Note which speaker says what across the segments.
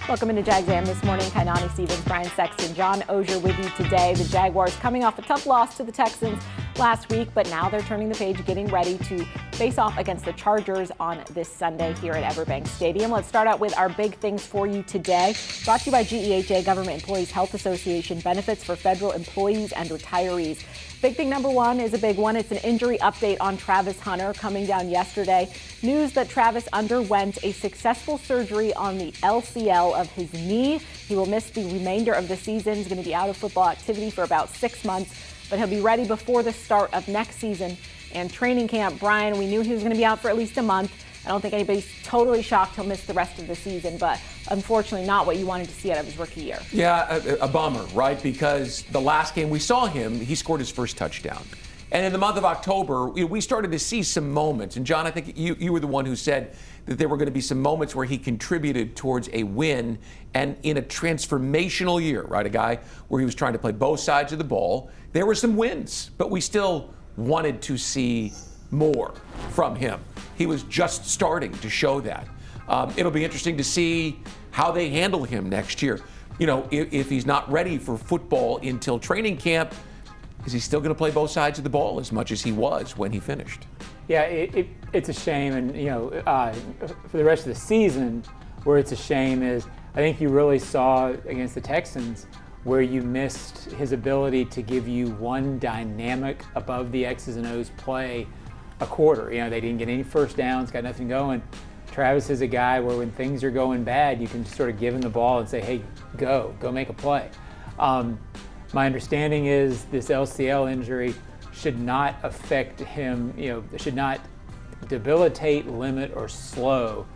Speaker 1: Welcome into Jags A.M. this morning. Kainani Stevens, Brian Sexton, John Oehser with you today. The Jaguars coming off a tough loss to the Texans last week, but now they're turning the page, getting ready to face off against the Chargers on this Sunday here at Everbank Stadium. Let's start out with our big things for you today. Brought to you by GEHA, Government Employees Health Association, benefits for federal employees and retirees. Big thing number one is a big one. It's an injury update on Travis Hunter coming down yesterday. News that Travis underwent a successful surgery on the LCL of his knee. He will miss the remainder of the season. He's going to be out of football activity for about 6 months, but he'll be ready before the start of next season and training camp. Brian, we knew he was going to be out for at least a month. I don't think anybody's totally shocked he'll miss the rest of the season, but unfortunately not what you wanted to see out of his rookie year. Yeah,
Speaker 2: a bummer, right? Because the last game we saw him, he scored his first touchdown. And in the month of October, we started to see some moments. And John, I think you were the one who said that there were going to be some moments where he contributed towards a win and in a transformational year, right? A guy where he was trying to play both sides of the ball. There were some wins, but we still wanted to see more from him. He was just starting to show that. It'll be interesting to see how they handle him next year. You know, if he's not ready for football until training camp, is he still going to play both sides of the ball as much as he was when he finished?
Speaker 3: Yeah, it's a shame. And, you know, for the rest of the season, where it's a shame is I think you really saw against the Texans where you missed his ability to give you one dynamic above the X's and O's play a quarter. You know, they didn't get any first downs, got nothing going. Travis is a guy where when things are going bad, you can sort of give him the ball and say, hey, go make a play. My understanding is this LCL injury should not affect him, you know, should not debilitate, limit, or slow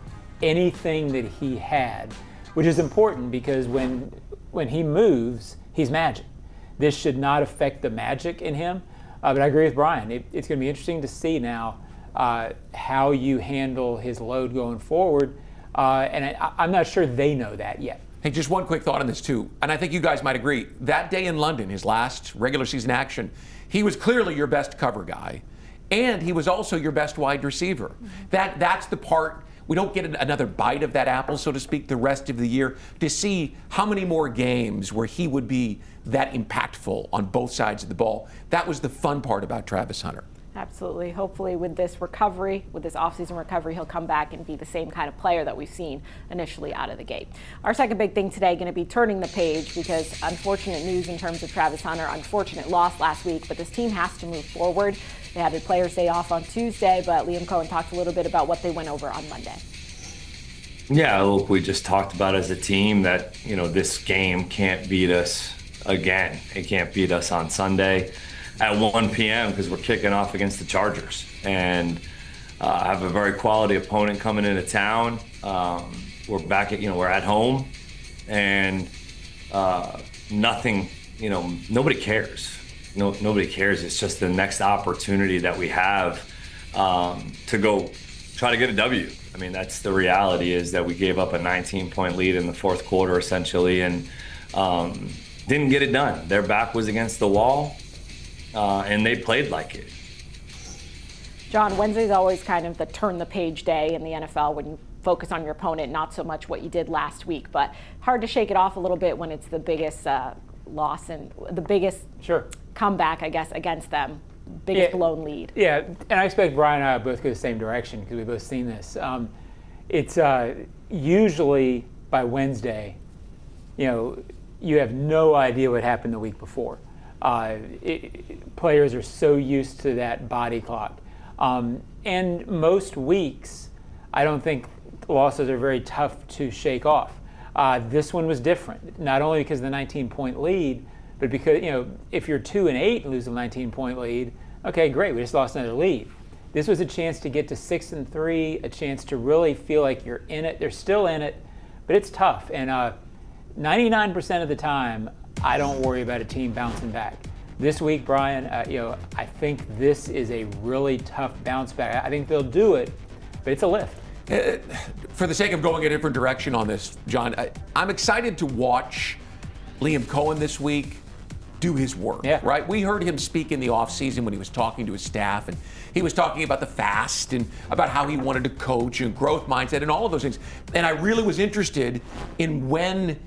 Speaker 3: anything that he had, which is important because when he moves, he's magic. This should not affect the magic in him. But I agree with Brian. It's going to be interesting to see now how you handle his load going forward. And I'm not sure they know that yet.
Speaker 2: Hey, just one quick thought on this, too. And I think you guys might agree. That day in London, his last regular season action, he was clearly your best cover guy. And he was also your best wide receiver. Mm-hmm. That's the part. We don't get another bite of that apple, so to speak, the rest of the year to see how many more games where he would be that impactful on both sides of the ball. That was the fun part about Travis Hunter.
Speaker 1: Absolutely. Hopefully with this recovery, with this offseason recovery, he'll come back and be the same kind of player that we've seen initially out of the gate. Our second big thing today going to be turning the page because unfortunate news in terms of Travis Hunter, unfortunate loss last week, but this team has to move forward. They had the Players' Day off on Tuesday, but Liam Cohen talked a little bit about what they went over on Monday.
Speaker 4: Yeah, look, we just talked about as a team that, you know, this game can't beat us again. It can't beat us on Sunday at 1 p.m. because we're kicking off against the Chargers. And I have a very quality opponent coming into town. We're back at, we're at home. And nothing, nobody cares. Nobody cares. It's just the next opportunity that we have to go try to get a W. I mean, that's the reality is that we gave up a 19-point lead in the fourth quarter, essentially, and didn't get it done. Their back was against the wall, and they played like it.
Speaker 1: John, Wednesday's always kind of the turn the page day in the NFL when you focus on your opponent, not so much what you did last week, but hard to shake it off a little bit when it's the biggest loss and the biggest comeback, I guess, against them. Biggest blown lead.
Speaker 3: Yeah, and I expect Brian and I both go the same direction because we've both seen this. It's usually by Wednesday, you have no idea what happened the week before. Players are so used to that body clock. And most weeks, I don't think losses are very tough to shake off. This one was different, not only because of the 19-point lead, but because, if you're 2-8 and lose a 19-point lead, okay, great, we just lost another lead. This was a chance to get to 6-3, a chance to really feel like you're in it. They're still in it, but it's tough. And 99% of the time, I don't worry about a team bouncing back. This week, Brian, I think this is a really tough bounce back. I think they'll do it, but it's a lift.
Speaker 2: For the sake of going a different direction on this, John, I'm excited to watch Liam Cohen this week. do his work,
Speaker 3: Yeah.
Speaker 2: right? We heard him speak in the offseason when he was talking to his staff, and he was talking about the fast and about how he wanted to coach and growth mindset and all of those things. And I really was interested in when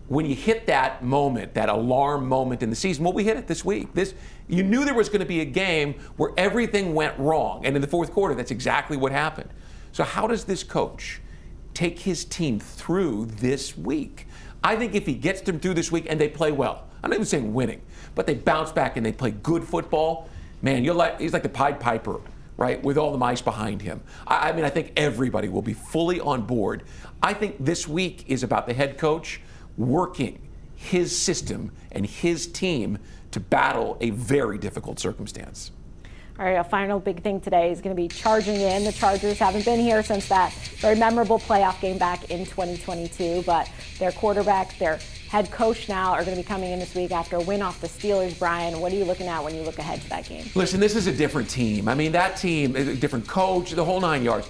Speaker 2: you hit that moment, that alarm moment in the season. Well, we hit it this week. You knew there was going to be a game where everything went wrong. And in the fourth quarter, that's exactly what happened. So how does this coach take his team through this week? I think if he gets them through this week and they play well, I'm not even saying winning, but they bounce back and they play good football, man, he's like the Pied Piper, right, with all the mice behind him. I mean, I think everybody will be fully on board. I think this week is about the head coach working his system and his team to battle a very difficult circumstance.
Speaker 1: All right, a final big thing today is going to be charging in. The Chargers haven't been here since that very memorable playoff game back in 2022, but their quarterback, their head coach now are going to be coming in this week after a win off the Steelers. Brian, what are you looking at when you look ahead to that game?
Speaker 2: Listen, this is a different team. I mean, that team, a different coach, the whole 9 yards.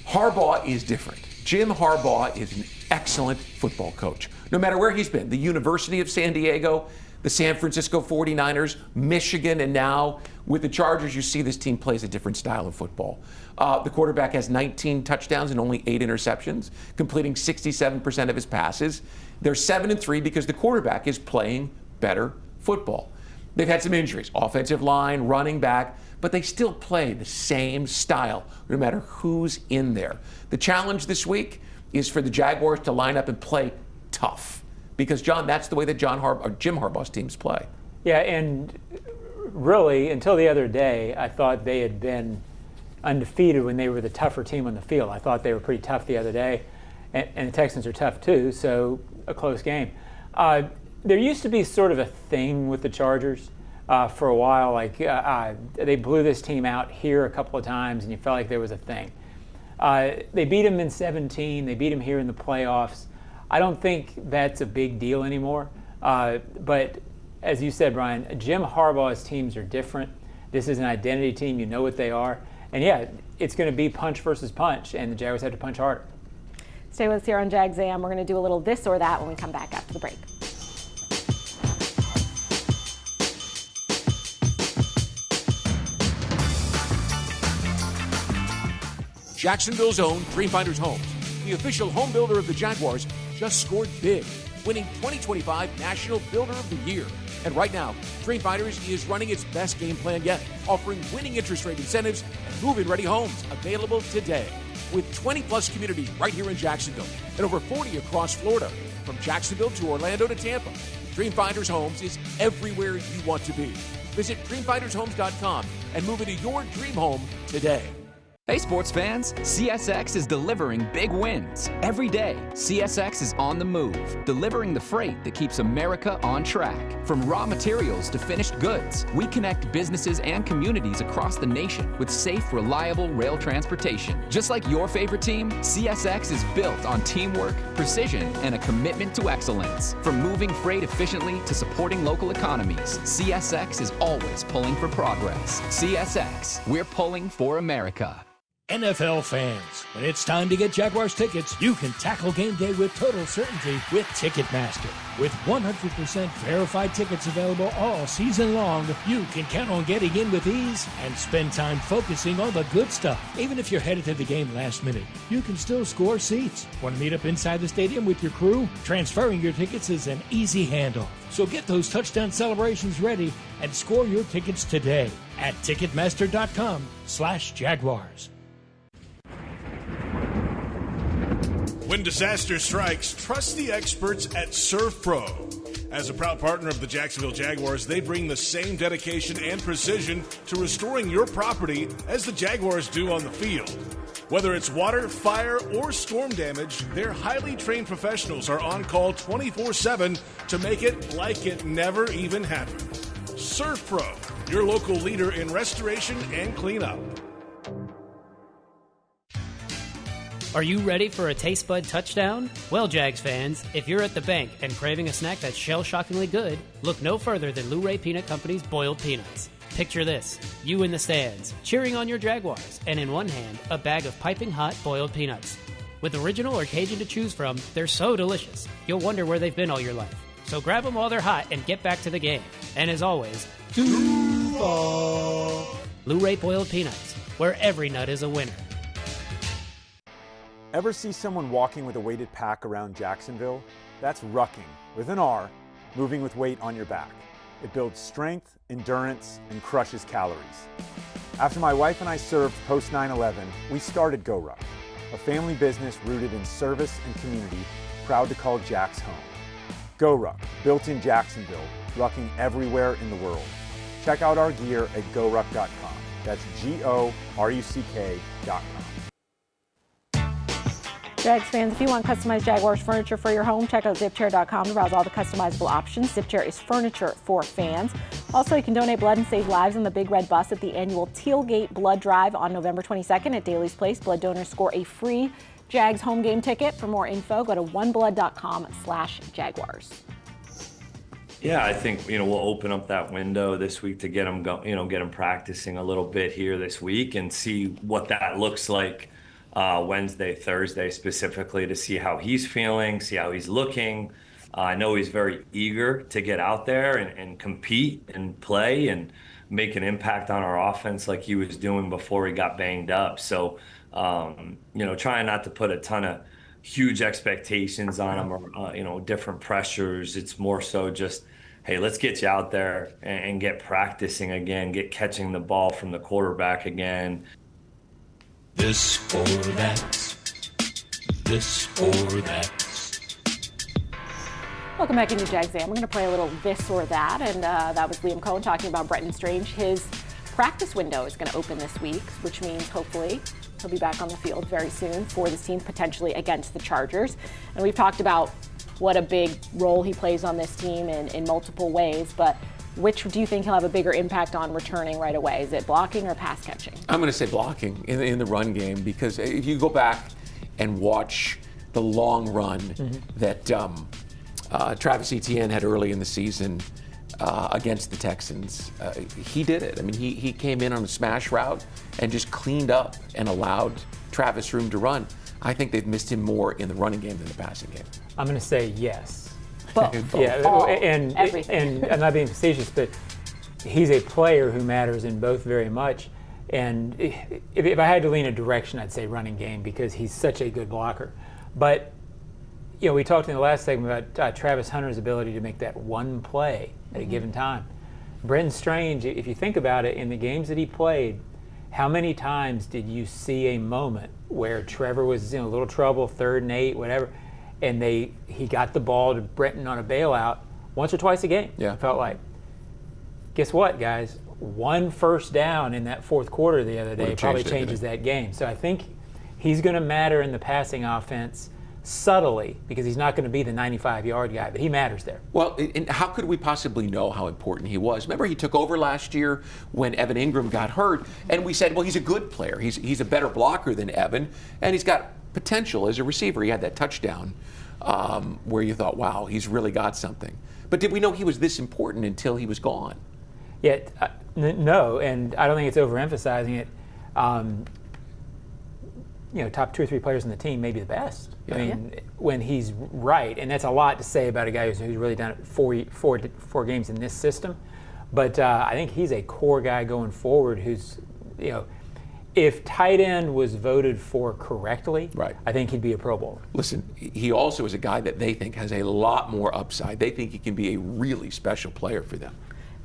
Speaker 2: Harbaugh is different. Jim Harbaugh is an excellent football coach. No matter where he's been, the University of San Diego, the San Francisco 49ers, Michigan, and now with the Chargers, you see this team plays a different style of football. The quarterback has 19 touchdowns and only 8 interceptions, completing 67% of his passes. They're 7-3 because the quarterback is playing better football. They've had some injuries, offensive line, running back, but they still play the same style no matter who's in there. The challenge this week is for the Jaguars to line up and play tough. Because, John, that's the way that Jim Harbaugh's teams play. Yeah,
Speaker 3: and really, until the other day, I thought they had been undefeated when they were the tougher team on the field. I thought they were pretty tough the other day, and the Texans are tough too, so a close game. There used to be sort of a thing with the Chargers for a while. Like they blew this team out here a couple of times, and you felt like there was a thing. They beat them in 17. They beat them here in the playoffs. I don't think that's a big deal anymore. But as you said, Brian, Jim Harbaugh's teams are different. This is an identity team. You know what they are. And, yeah, it's going to be punch versus punch, and the Jaguars have to punch harder.
Speaker 1: Stay with us here on Jags A.M. We're going to do a little this or that when we come back after the break.
Speaker 5: Jacksonville's own Dreamfinders Homes, the official home builder of the Jaguars, just scored big, winning 2025 National Builder of the Year. And right now, Dreamfinders is running its best game plan yet, offering winning interest rate incentives and move-in ready homes available today. With 20-plus communities right here in Jacksonville and over 40 across Florida, from Jacksonville to Orlando to Tampa, Dreamfinders Homes is everywhere you want to be. Visit dreamfindershomes.com and move into your dream home today.
Speaker 6: Hey sports fans, CSX is delivering big wins. Every day, CSX is on the move, delivering the freight that keeps America on track. From raw materials to finished goods, we connect businesses and communities across the nation with safe, reliable rail transportation. Just like your favorite team, CSX is built on teamwork, precision, and a commitment to excellence. From moving freight efficiently to supporting local economies, CSX is always pulling for progress. CSX, we're pulling for America.
Speaker 7: NFL fans, when it's time to get Jaguars tickets, you can tackle game day with total certainty with Ticketmaster. With 100% verified tickets available all season long, you can count on getting in with ease and spend time focusing on the good stuff. Even if you're headed to the game last minute, you can still score seats. Want to meet up inside the stadium with your crew? Transferring your tickets is an easy handoff. So get those touchdown celebrations ready and score your tickets today at Ticketmaster.com/Jaguars.
Speaker 8: When disaster strikes, trust the experts at Surf Pro. As a proud partner of the Jacksonville Jaguars, they bring the same dedication and precision to restoring your property as the Jaguars do on the field. Whether it's water, fire, or storm damage, their highly trained professionals are on call 24/7 to make it like it never even happened. Surf Pro, your local leader in restoration and cleanup.
Speaker 9: Are you ready for a taste bud touchdown? Well, Jags fans, if you're at the bank and craving a snack that's shell-shockingly good, look no further than Luray Peanut Company's boiled peanuts. Picture this, you in the stands, cheering on your Jaguars, and in one hand, a bag of piping hot boiled peanuts. With original or Cajun to choose from, they're so delicious, you'll wonder where they've been all your life. So grab them while they're hot and get back to the game. And as always, Duval. Blu-ray boiled peanuts, where every nut is a winner.
Speaker 10: Ever see someone walking with a weighted pack around Jacksonville? That's rucking, with an R, moving with weight on your back. It builds strength, endurance, and crushes calories. After my wife and I served post 9/11, we started Go Ruck, a family business rooted in service and community, proud to call Jax home. Go Ruck, built in Jacksonville, rucking everywhere in the world. Check out our gear at goruck.com. That's GORUCK.com.
Speaker 1: Jags fans, if you want customized Jaguars furniture for your home, check out zipchair.com to browse all the customizable options. Zipchair is furniture for fans. Also, you can donate blood and save lives on the Big Red Bus at the annual Tailgate Blood Drive on November 22nd at Daly's Place. Blood donors score a free Jags home game ticket. For more info, go to oneblood.com/Jaguars.
Speaker 4: Yeah, I think, we'll open up that window this week to get them get them practicing a little bit here this week and see what that looks like Wednesday, Thursday specifically, to see how he's feeling, see how he's looking. I know he's very eager to get out there and compete and play and make an impact on our offense like he was doing before he got banged up. So, trying not to put a ton of huge expectations on him or, different pressures. It's more so just, hey, let's get you out there and get practicing again, get catching the ball from the quarterback again.
Speaker 7: This or that. This or that.
Speaker 1: Welcome back into Jags A.M. We're going to play a little this or that, and that was Liam Cohen talking about Brenton Strange. His practice window is going to open this week, which means hopefully he'll be back on the field very soon for this team, potentially against the Chargers. And we've talked about what a big role he plays on this team in multiple ways, but which do you think he'll have a bigger impact on returning right away? Is it blocking or pass catching?
Speaker 2: I'm going to say blocking in the run game, because if you go back and watch the long run that Travis Etienne had early in the season against the Texans, he did it. I mean, he came in on a smash route and just cleaned up and allowed Travis room to run. I think they've missed him more in the running game than the passing game.
Speaker 3: I'm going to say yes.
Speaker 1: Both.
Speaker 3: Yeah, and I'm not being facetious, but he's a player who matters in both very much. And if I had to lean a direction, I'd say running game, because he's such a good blocker. But we talked in the last segment about Travis Hunter's ability to make that one play at a given time. Brenton Strange, if you think about it, in the games that he played, how many times did you see a moment where Trevor was in a little trouble, 3rd and 8, whatever, and he got the ball to Brenton on a bailout once or twice a game?
Speaker 2: Yeah.
Speaker 3: It felt like. Guess what, guys? 1 first down in that 4th quarter the other day probably changes that game. So I think he's going to matter in the passing offense subtly, because he's not going to be the 95-yard guy, but he matters there.
Speaker 2: Well, and how could we possibly know how important he was? Remember, he took over last year when Evan Ingram got hurt, and we said, well, he's a good player. He's a better blocker than Evan, and he's got potential as a receiver. He had that touchdown where you thought, wow, he's really got something. But did we know he was this important until he was gone?
Speaker 3: Yeah, no, and I don't think it's overemphasizing it. Top 2 or 3 players in the team, maybe the best.
Speaker 2: Yeah.
Speaker 3: I mean, when he's right, and that's a lot to say about a guy who's really done it 4 games in this system. But I think he's a core guy going forward who's, if tight end was voted for correctly,
Speaker 2: right,
Speaker 3: I think he'd be a Pro Bowler.
Speaker 2: Listen, he also is a guy that they think has a lot more upside. They think he can be a really special player for them.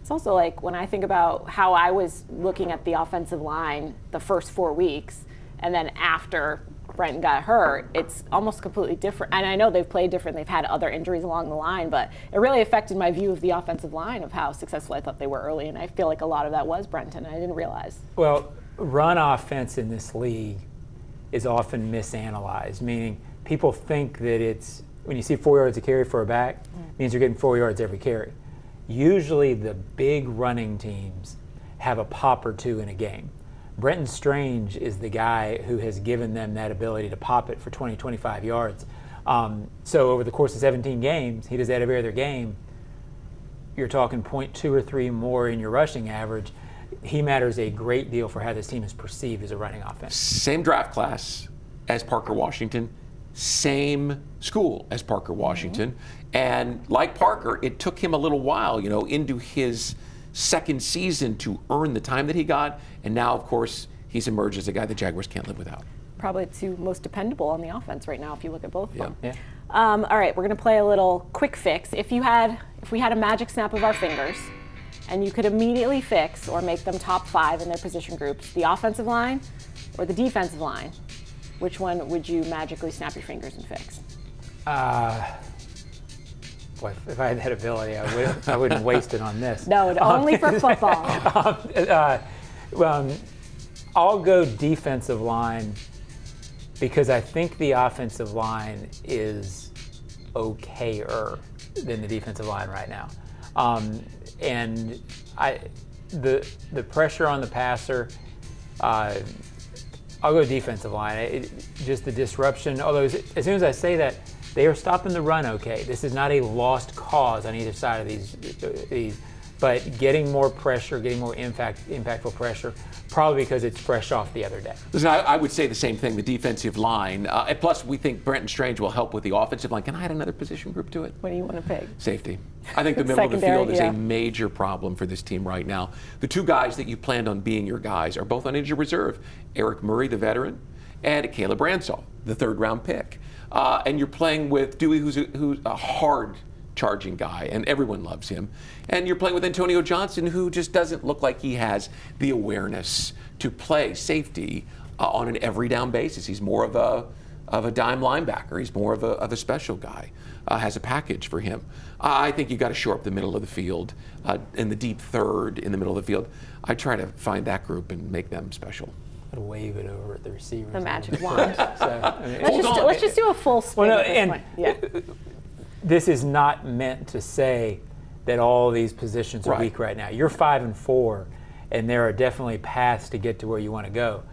Speaker 1: It's also like when I think about how I was looking at the offensive line the first 4 weeks, and then after Brenton got hurt, it's almost completely different. And I know they've played different. They've had other injuries along the line, but it really affected my view of the offensive line, of how successful I thought they were early. And I feel like a lot of that was Brenton. I didn't realize.
Speaker 3: Well, run offense in this league is often misanalyzed, meaning people think that it's, when you see 4 yards of carry for a back, means you're getting 4 yards every carry. Usually the big running teams have a pop or 2 in a game. Brenton Strange is the guy who has given them that ability to pop it for 20, 25 yards. So over the course of 17 games, he does that every other game. You're talking 0.2 or 3 more in your rushing average. He matters a great deal for how this team is perceived as a running offense.
Speaker 2: Same draft class as Parker Washington, same school as Parker Washington. And like Parker, it took him a little while, into his second season to earn the time that he got. And now, of course, he's emerged as a guy the Jaguars can't live without. Probably the two most dependable on the offense right now if you look at both of them.
Speaker 1: Yeah. All right, we're going to play a little quick fix. If we had a magic snap of our fingers and you could immediately fix or make them top 5 in their position groups, the offensive line or the defensive line, which one would you magically snap your fingers and fix?
Speaker 3: Boy, if I had that ability, I wouldn't waste it on this.
Speaker 1: No, only for football.
Speaker 3: I'll go defensive line because I think the offensive line is okayer than the defensive line right now. And the pressure on the passer, I'll go defensive line. Just the disruption, although as soon as I say that, they are stopping the run okay. This is not a lost cause on either side of these. But getting more pressure, getting more impactful pressure, probably because it's fresh off the other day.
Speaker 2: Listen, I would say the same thing, the defensive line. And plus, we think Brenton Strange will help with the offensive line. Can I add another position group to it?
Speaker 1: What do you want to pick?
Speaker 2: Safety. I think the middle of the field is a major problem for this team right now. The two guys that you planned on being your guys are both on injured reserve. Eric Murray, the veteran, and Caleb Ransall, the third-round pick. And you're playing with Dewey, who's a hard charging guy, and everyone loves him. And you're playing with Antonio Johnson, who just doesn't look like he has the awareness to play safety on an every down basis. He's more of a dime linebacker. He's more of a special guy. Has a package for him. I think you got to shore up the middle of the field, in the deep third in the middle of the field. I try to find that group and make them special.
Speaker 3: Wave it over at the receivers.
Speaker 1: The magic wand. Let's just do a full spin at this point.
Speaker 3: This is not meant to say that all these positions are weak right now. You're 5-4, and there are definitely paths to get to where you want to go.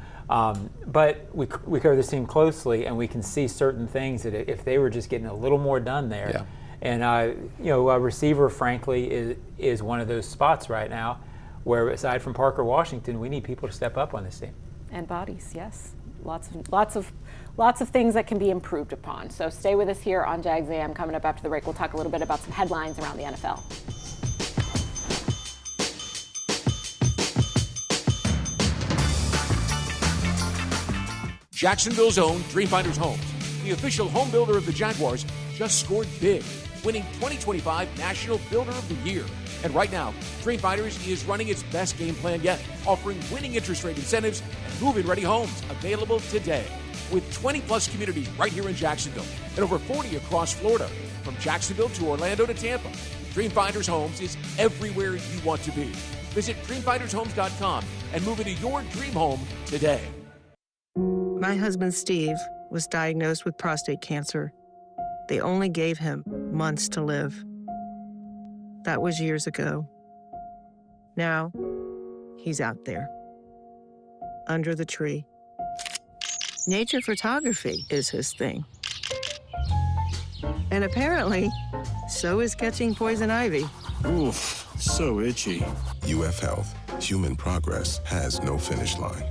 Speaker 3: But we cover this team closely, and we can see certain things that if they were just getting a little more done there. Yeah. And a receiver, frankly, is one of those spots right now where, aside from Parker Washington, we need people to step up on this team.
Speaker 1: And bodies, yes. Lots of things that can be improved upon. So stay with us here on Jags A.M. Coming up after the break, we'll talk a little bit about some headlines around the NFL.
Speaker 5: Jacksonville's own Dreamfinders Homes, the official home builder of the Jaguars, just scored big, winning 2025 National Builder of the Year. And right now, Dreamfinders is running its best game plan yet, offering winning interest rate incentives and move-in ready homes available today. With 20-plus communities right here in Jacksonville and over 40 across Florida, from Jacksonville to Orlando to Tampa, Dreamfinders Homes is everywhere you want to be. Visit dreamfindershomes.com and move into your dream home today.
Speaker 11: My husband, Steve, was diagnosed with prostate cancer. They only gave him months to live. That was years ago. Now, he's out there, under the tree. Nature photography is his thing. And apparently, so is catching poison ivy.
Speaker 12: Oof, so itchy. UF Health, human progress has no finish line.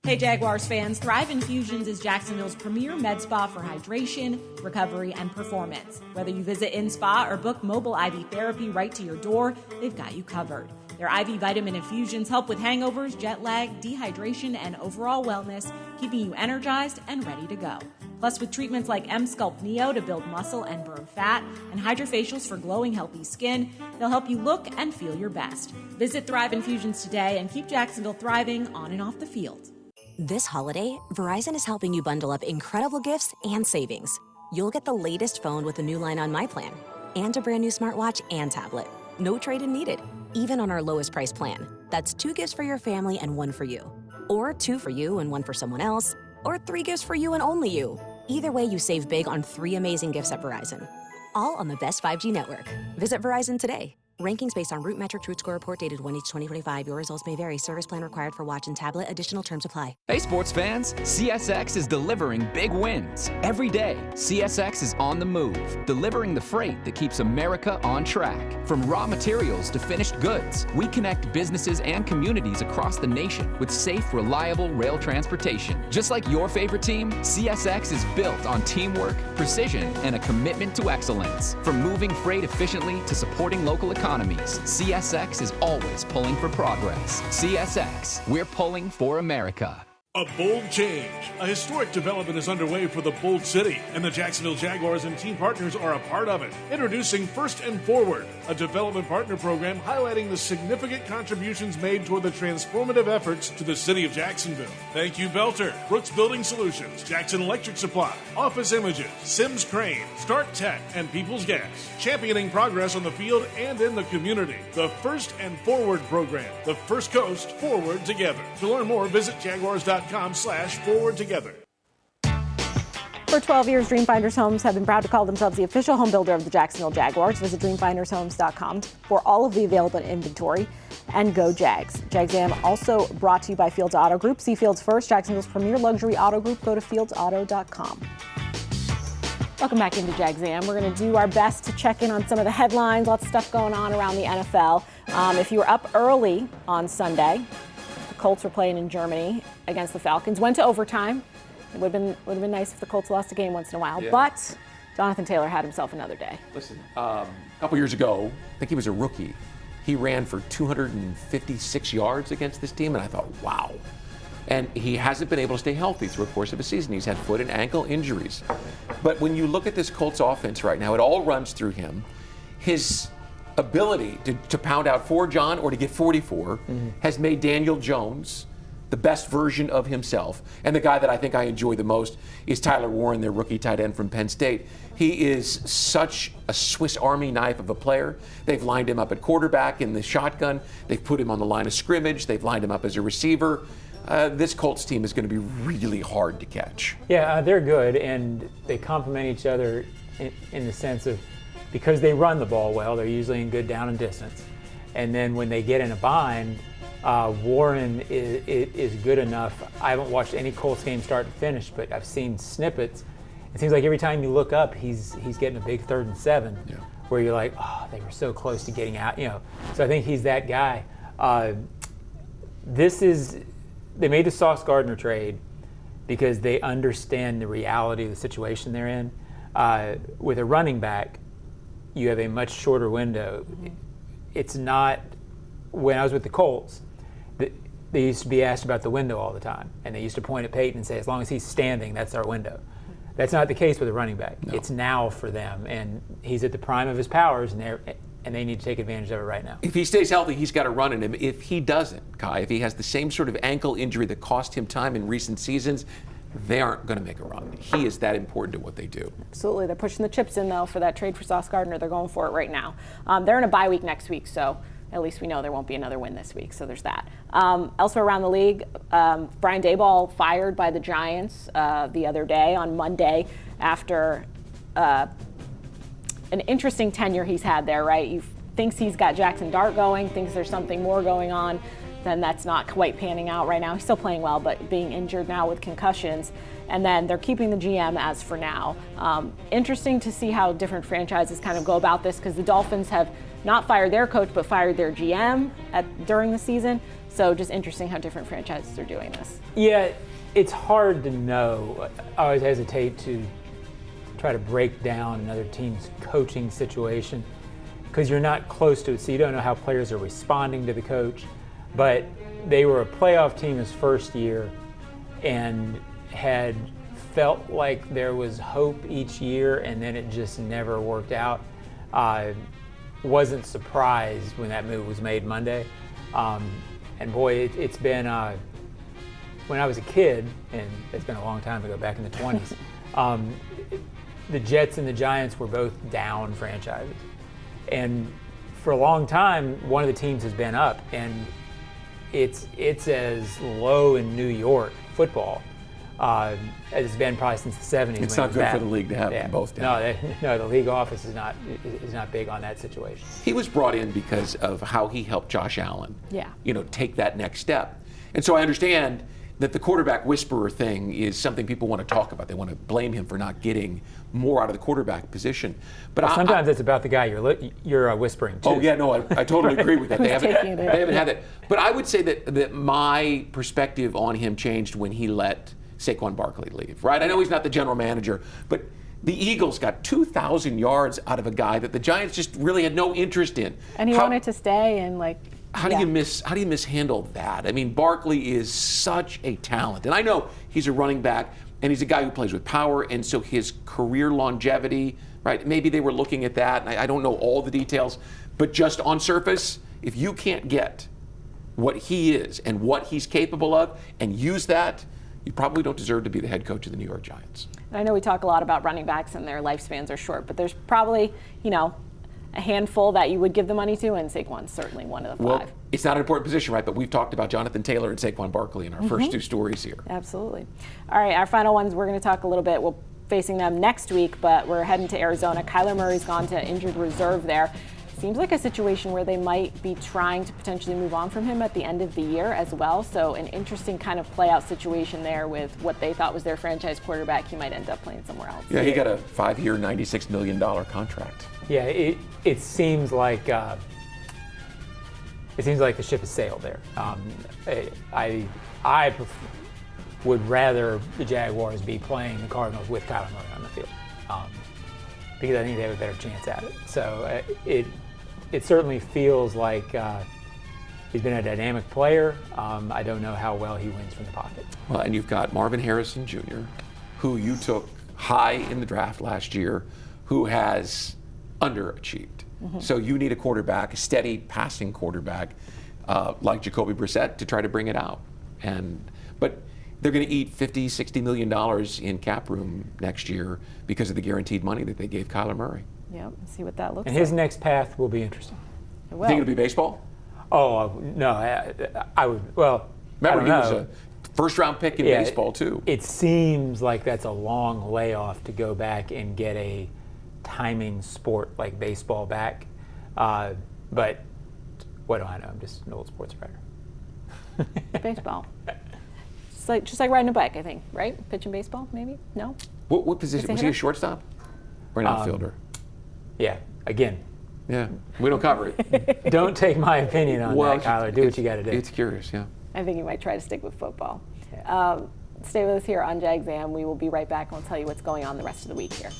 Speaker 13: Hey Jaguars fans, Thrive Infusions is Jacksonville's premier med spa for hydration, recovery, and performance. Whether you visit in-spa or book mobile IV therapy right to your door, they've got you covered. Their IV vitamin infusions help with hangovers, jet lag, dehydration, and overall wellness, keeping you energized and ready to go. Plus, with treatments like M-Sculpt Neo to build muscle and burn fat, and Hydrofacials for glowing, healthy skin, they'll help you look and feel your best. Visit Thrive Infusions today and keep Jacksonville thriving on and off the field.
Speaker 14: This holiday, Verizon is helping you bundle up incredible gifts and savings. You'll get the latest phone with a new line on My Plan, and a brand new smartwatch and tablet. No trade-in needed, even on our lowest price plan. That's 2 gifts for your family and 1 for you. Or 2 for you and 1 for someone else. Or 3 gifts for you and only you. Either way, you save big on 3 amazing gifts at Verizon. All on the best 5G network. Visit Verizon today. Rankings based on root metric truth score report dated 1/8/2025. Your results may vary. Service plan required for watch and tablet. Additional terms apply.
Speaker 6: Hey, sports fans, CSX is delivering big wins. Every day, CSX is on the move, delivering the freight that keeps America on track. From raw materials to finished goods, we connect businesses and communities across the nation with safe, reliable rail transportation. Just like your favorite team, CSX is built on teamwork, precision, and a commitment to excellence. From moving freight efficiently to supporting local economies, CSX is always pulling for progress. CSX, we're pulling for America.
Speaker 8: A bold change. A historic development is underway for the Bold City, and the Jacksonville Jaguars and team partners are a part of it. Introducing First and Forward, a development partner program highlighting the significant contributions made toward the transformative efforts to the city of Jacksonville. Thank you, Belter, Brooks Building Solutions, Jackson Electric Supply, Office Images, Sims Crane, Start Tech, and People's Gas. Championing progress on the field and in the community. The First and Forward program. The First Coast Forward Together. To learn more, visit Jaguars.com/forward together.
Speaker 1: For 12 years, Dreamfinders Homes have been proud to call themselves the official home builder of the Jacksonville Jaguars. Visit dreamfindershomes.com for all of the available inventory, and go Jags. Jags A.M. also brought to you by Fields Auto Group. See Fields first, Jacksonville's premier luxury auto group. Go to fieldsauto.com. Welcome back into Jags A.M. We're going to do our best to check in on some of the headlines. Lots of stuff going on around the NFL. If you were up early on Sunday, the Colts were playing in Germany against the Falcons. Went to overtime. It would have been nice if the Colts lost a game once in a while, but Jonathan Taylor had himself another day.
Speaker 2: Listen, a couple years ago, I think he was a rookie. He ran for 256 yards against this team, and I thought, wow. And he hasn't been able to stay healthy through the course of a season. He's had foot and ankle injuries. But when you look at this Colts offense right now, it all runs through him. His ability to pound out 4, John, or to get 44 has made Daniel Jones the best version of himself. And the guy that I think I enjoy the most is Tyler Warren, their rookie tight end from Penn State. He is such a Swiss Army knife of a player. They've lined him up at quarterback in the shotgun. They've put him on the line of scrimmage. They've lined him up as a receiver. This Colts team is going to be really hard to catch.
Speaker 3: Yeah, they're good, and they complement each other in the sense of, because they run the ball well, they're usually in good down and distance. And then when they get in a bind, Warren is good enough. I haven't watched any Colts game start to finish, but I've seen snippets. It seems like every time you look up, he's getting a big 3rd and 7, where you're like, oh, they were so close to getting out. So I think he's that guy. They made the Sauce Gardner trade because they understand the reality of the situation they're in. With a running back, you have a much shorter window. It's not, when I was with the Colts, they used to be asked about the window all the time. And they used to point at Peyton and say, as long as he's standing, that's our window. That's not the case with a running back. No. It's now for them. And he's at the prime of his powers, and they need to take advantage of it right now.
Speaker 2: If he stays healthy, he's got a run in him. If he doesn't, Kai, if he has the same sort of ankle injury that cost him time in recent seasons, they aren't going to make a run. He is that important to what they do. Absolutely.
Speaker 1: They're pushing the chips in, though, for that trade for Sauce Gardner. They're going for it right now. They're in a bye week next week, so at least we know there won't be another win this week, so there's that. Elsewhere around the league, Brian Daboll fired by the Giants the other day on Monday after an interesting tenure he's had there, right? You thinks he's got Jackson Dart going, thinks there's something more going on, then that's not quite panning out right now. He's still playing well, but being injured now with concussions. And then they're keeping the GM as for now. Interesting to see how different franchises kind of go about this, because the Dolphins have not fired their coach, but fired their GM during the season. So just interesting how different franchises are doing this.
Speaker 3: Yeah, it's hard to know. I always hesitate to try to break down another team's coaching situation because you're not close to it, so you don't know how players are responding to the coach. But they were a playoff team his first year and had felt like there was hope each year, and then it just never worked out. Wasn't surprised when that move was made Monday. And boy, it's been, when I was a kid, and it's been a long time ago, back in the 20s, the Jets and the Giants were both down franchises. And for a long time, one of the teams has been up, and it's as low in New York football It's been probably since the 70s.
Speaker 2: It's not good for the league to have them both down.
Speaker 3: No, the league office is not big on that situation.
Speaker 2: He was brought in because of how he helped Josh Allen, take that next step. And so I understand that the quarterback whisperer thing is something people want to talk about. They want to blame him for not getting more out of the quarterback position. But
Speaker 3: sometimes it's about the guy you're whispering to.
Speaker 2: Oh yeah, no, I totally agree with that. They haven't had that. But I would say that my perspective on him changed when he let Saquon Barkley leave. Right? I know he's not the general manager, but the Eagles got 2,000 yards out of a guy that the Giants just really had no interest in.
Speaker 1: And he wanted to stay and
Speaker 2: How do you mishandle that? I mean, Barkley is such a talent. And I know he's a running back and he's a guy who plays with power, and so his career longevity, right? Maybe they were looking at that, and I don't know all the details, but just on surface, if you can't get what he is and what he's capable of and use that, you probably don't deserve to be the head coach of the New York Giants.
Speaker 1: I know we talk a lot about running backs and their lifespans are short, but there's probably, a handful that you would give the money to, and Saquon's certainly one of the five.
Speaker 2: Well, it's not an important position, right? But we've talked about Jonathan Taylor and Saquon Barkley in our first two stories here.
Speaker 1: Absolutely. All right, our final ones, we're going to talk a little bit. We're facing them next week, but we're heading to Arizona. Kyler Murray's gone to injured reserve there. Seems like a situation where they might be trying to potentially move on from him at the end of the year as well. So an interesting kind of play-out situation there with what they thought was their franchise quarterback. He might end up playing somewhere else.
Speaker 2: Yeah, he got a 5-year, $96 million contract.
Speaker 3: Yeah, it seems like the ship has sailed there. I would rather the Jaguars be playing the Cardinals with Kyler Murray on the field because I think they have a better chance at it. So it certainly feels like he's been a dynamic player. I don't know how well he wins from the pocket.
Speaker 2: Well, and you've got Marvin Harrison Jr., who you took high in the draft last year, who has underachieved. So you need a quarterback, a steady passing quarterback like Jacoby Brissett to try to bring it out. But they're going to eat $50, $60 million in cap room next year because of the guaranteed money that they gave Kyler Murray.
Speaker 1: Yep, see what that looks like.
Speaker 3: And his next path will be interesting.
Speaker 1: It will.
Speaker 2: Think it'll be baseball?
Speaker 3: Oh, no, I would, well,
Speaker 2: remember,
Speaker 3: I don't
Speaker 2: he
Speaker 3: know.
Speaker 2: was a first-round pick in baseball, too.
Speaker 3: It seems like that's a long layoff to go back and get a timing sport like baseball back. But what do I know? I'm just an old sports writer.
Speaker 1: Baseball. Just like riding a bike, I think, right? Pitching baseball, maybe? No?
Speaker 2: What position? Was he a shortstop or an outfielder?
Speaker 3: Yeah, again.
Speaker 2: Yeah, we don't cover it.
Speaker 3: Don't take my opinion on that, Kyler. Do what you got to do.
Speaker 2: It's curious, yeah.
Speaker 1: I think you might try to stick with football.
Speaker 3: Yeah.
Speaker 1: Stay with us here on Jags A.M. We will be right back and we'll tell you what's going on the rest of the week here.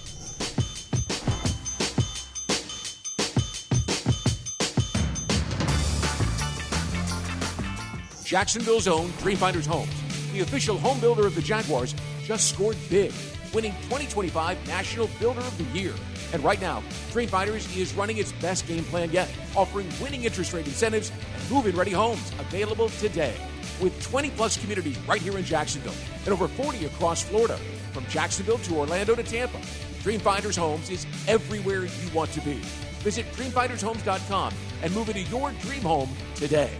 Speaker 5: Jacksonville's own Dreamfinders Homes, the official home builder of the Jaguars, just scored big, winning 2025 National Builder of the Year. And right now, Dreamfinders is running its best game plan yet, offering winning interest rate incentives and move-in ready homes available today. With 20-plus communities right here in Jacksonville and over 40 across Florida, from Jacksonville to Orlando to Tampa, Dreamfinders Homes is everywhere you want to be. Visit dreamfindershomes.com and move into your dream home today.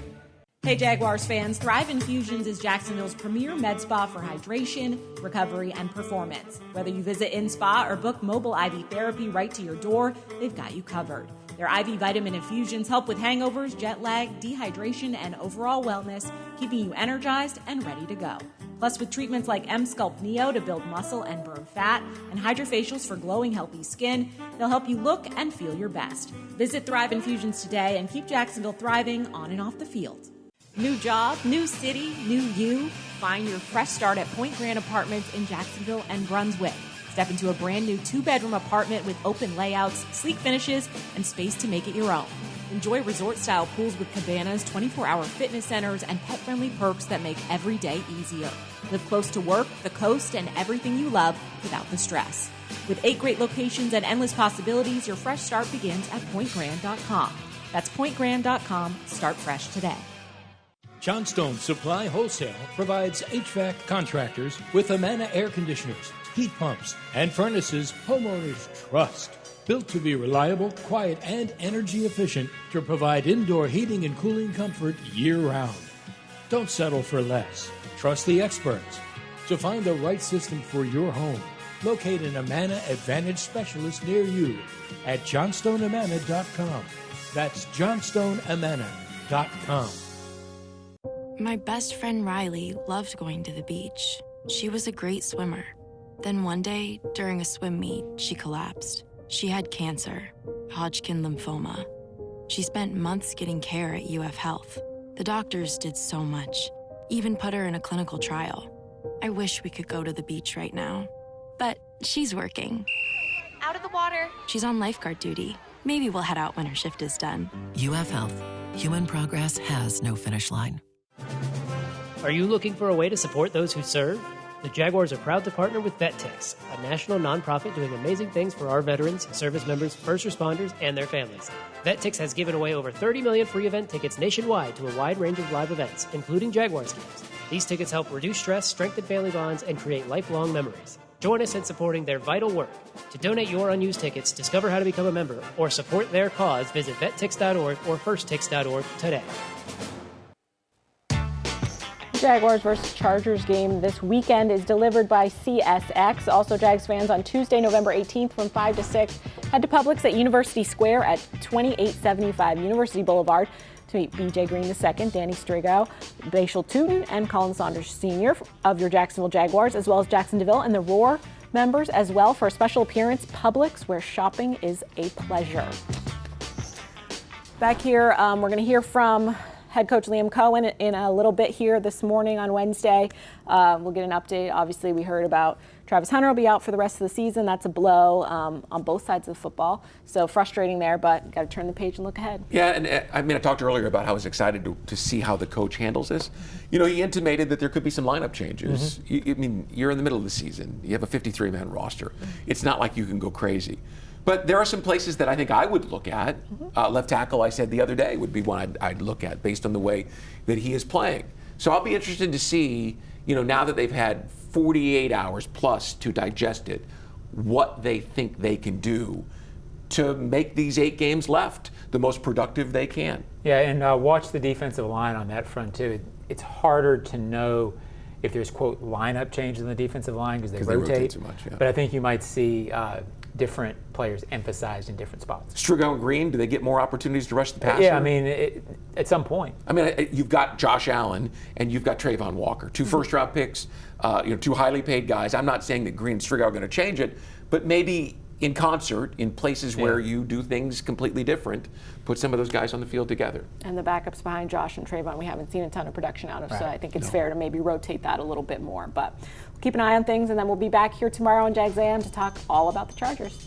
Speaker 13: Hey Jaguars fans, Thrive Infusions is Jacksonville's premier med spa for hydration, recovery, and performance. Whether you visit in-spa or book mobile IV therapy right to your door, they've got you covered. Their IV vitamin infusions help with hangovers, jet lag, dehydration, and overall wellness, keeping you energized and ready to go. Plus, with treatments like M-Sculpt Neo to build muscle and burn fat, and hydrofacials for glowing, healthy skin, they'll help you look and feel your best. Visit Thrive Infusions today and keep Jacksonville thriving on and off the field. New job, new city, new you. Find your fresh start at Point Grand Apartments in Jacksonville and Brunswick. Step into a brand new 2-bedroom apartment with open layouts, sleek finishes, and space to make it your own. Enjoy resort-style pools with cabanas, 24-hour fitness centers, and pet-friendly perks that make every day easier. Live close to work, the coast, and everything you love without the stress. With 8 great locations and endless possibilities, your fresh start begins at pointgrand.com. That's pointgrand.com. Start fresh today.
Speaker 7: Johnstone Supply Wholesale provides HVAC contractors with Amana air conditioners, heat pumps, and furnaces homeowners trust. Built to be reliable, quiet, and energy efficient to provide indoor heating and cooling comfort year-round. Don't settle for less. Trust the experts. to find the right system for your home. Locate an Amana Advantage specialist near you at johnstoneamana.com. That's johnstoneamana.com.
Speaker 15: My best friend Riley loved going to the beach. She was a great swimmer. Then one day, during a swim meet, she collapsed. She had cancer, Hodgkin lymphoma. She spent months getting care at UF Health. The doctors did so much, even put her in a clinical trial. I wish we could go to the beach right now. But she's working.
Speaker 16: Out of the water.
Speaker 15: She's on lifeguard duty. Maybe we'll head out when her shift is done.
Speaker 17: UF Health. Human progress has no finish line.
Speaker 9: Are you looking for a way to support those who serve? The Jaguars are proud to partner with VetTix, a national nonprofit doing amazing things for our veterans, service members, first responders, and their families. VetTix has given away over 30 million free event tickets nationwide to a wide range of live events, including Jaguars games. These tickets help reduce stress, strengthen family bonds, and create lifelong memories. Join us in supporting their vital work. To donate your unused tickets, discover how to become a member, or support their cause, visit vettix.org or firsttix.org today.
Speaker 1: Jaguars versus Chargers game this weekend is delivered by CSX. Also, Jags fans on Tuesday, November 18th from 5 to 6, head to Publix at University Square at 2875 University Boulevard to meet BJ Green II, Danny Strigo, Bashal Tootin, and Colin Saunders Sr. of your Jacksonville Jaguars, as well as Jacksonville and the Roar members as well for a special appearance, Publix, where shopping is a pleasure. Back here, we're going to hear from head coach Liam Cohen in a little bit here this morning on Wednesday. We'll get an update. Obviously, we heard about Travis Hunter will be out for the rest of the season. That's a blow on both sides of the football. So frustrating there, but got to turn the page and look ahead.
Speaker 2: Yeah, and I mean, I talked earlier about how I was excited to see how the coach handles this. You know, he intimated that there could be some lineup changes. I mean, you're in the middle of the season. You have a 53-man roster. It's not like you can go crazy. But there are some places that I think I would look at. Left tackle, I said the other day, would be one I'd look at based on the way that he is playing. So I'll be interested to see, you know, now that they've had 48 hours plus to digest it, what they think they can do to make these 8 games left the most productive they can.
Speaker 3: Yeah, and watch the defensive line on that front too. It's harder to know if there's, quote, lineup changes in the defensive line because they rotate
Speaker 2: too much. Yeah.
Speaker 3: But I think you might see different players emphasized in different spots.
Speaker 2: Strigo and Green, do they get more opportunities to rush the passer?
Speaker 3: Yeah, I mean, at some point.
Speaker 2: I mean, you've got Josh Allen and you've got Trayvon Walker, 2 first-round picks, 2 highly paid guys. I'm not saying that Green and Strigo are going to change it, but maybe in concert, in places where you do things completely different, put some of those guys on the field together.
Speaker 1: And the backups behind Josh and Trayvon, we haven't seen a ton of production out of, so I think it's fair to maybe rotate that a little bit more. But we'll keep an eye on things, and then we'll be back here tomorrow on Jags A.M. to talk all about the Chargers.